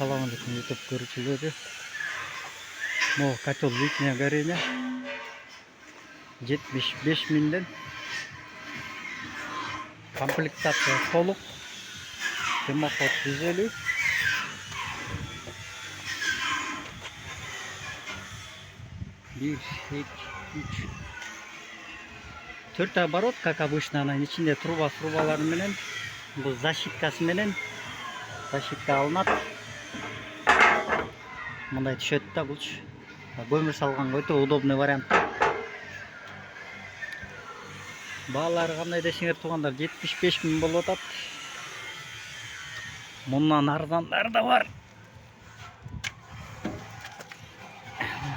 Assalamu alaikum YouTube görüşürüz. Bu котел летнее горение 75 миңден комплектация толук дымоход 150 1 2 3 4 оборот, как обычно, анын ичинде трубалары менен бул защиткасы менен защитка алынат. Мындай түшөт да булчу. Көмүр салганга өтө удобный вариант. Баалары кандай десеңер туугандар 75 миң болуп атат. Мындан арзандары да бар.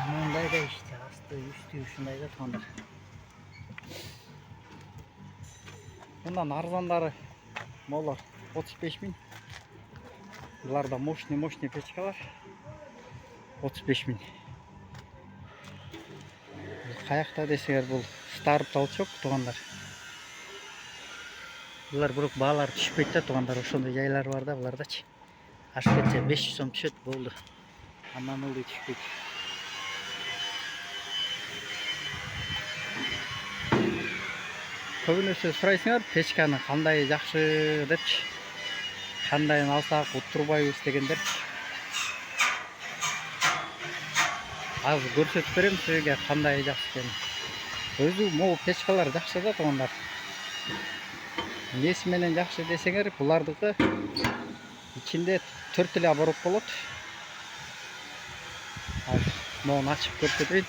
Мындай да иште асты үстү ушундай да туугандар. Мындан арзандары молор 35 миң. Буларда мощный печкалар 35 миң. Каякта десеңер бул старт толчок туугандар. Булар бирок баалар түшпөйт да туугандар. Ошондой жайлар бар да булардачы. Ашып кетсе 500 сом түшөт болду. Андан ылдый түшпөйт. Көбүнесе сурайсыңар, печканы кандай жакшы депчи. Кандайын алсак уттурбайбыз дегендер. Азыр көрсөтүп берем силерге кандай жакшы экенин. Өзү могу печкалар жакшы да туугандар. Эмнеси менен жакшы десеңер, булардыкы ичинде 4 эле оборот болот. Азыр мону ачып көрсөтөйүн.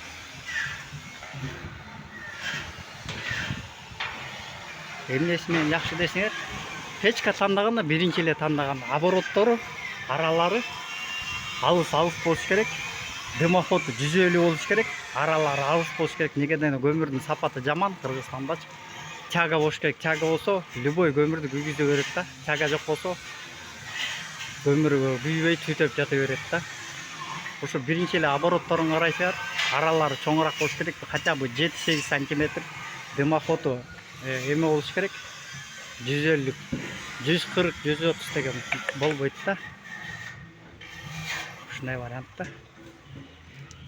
Эмнеси менен жакшы десеңер, печка тандаганда биринчи эле тандаган обороттору, аралары алыс болуш керек. Дымоходу 150 болуш керек. Аралары алыс болуш керек. Негеден көмүрдүн сапаты жаман Кыргызстандачы. Тяга болуш керек. Тяга болсо любой көмүрдү күйгүзө берет да. Тяга жок болсо көмүр күйбөй түтөп жата берет да. Ошо биринчи эле оборотторун карайсыңар, аралары чоңураак болуш керек. Хотя бы 7-8 сантиметр. Дымоходу эме болуш керек. 150, 140, 130 деген болбойт да. Ушундай вариантта.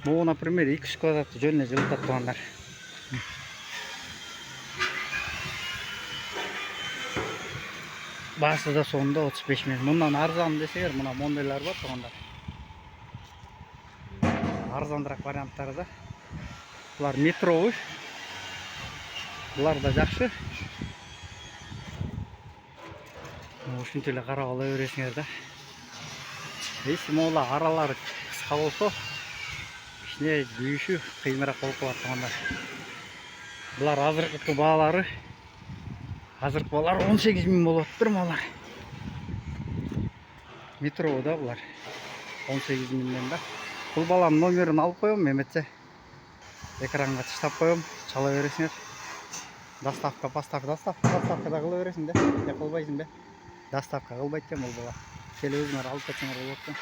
Могу, например, 200 квадратты жөн эле жылытат туугандар. Баасы да сонда 35 миң. Мындан арзан десеңер, мына модельдер бар туугандар. Арзандыраак варианттары да. Булар метровый. Булар да жакшы. Ушинтип эле карап ала бересиңер да. Эси могула аралары кыска болсо, ичине күйүшү кыйыныраак болуп калат туугандар. Булар азыркы баалары 18 миң болуп атыптыр малар. Метровый да булар. 18 миңден да. Бул баланын номерин алып коем, эметсе экранга таштап коем, чала бересиңер. Доставка да кыла бересиң да. Кылбайсың да. Доставка кылбайт да бул бала. Келип өзүңөр алып кетсеңер болот да.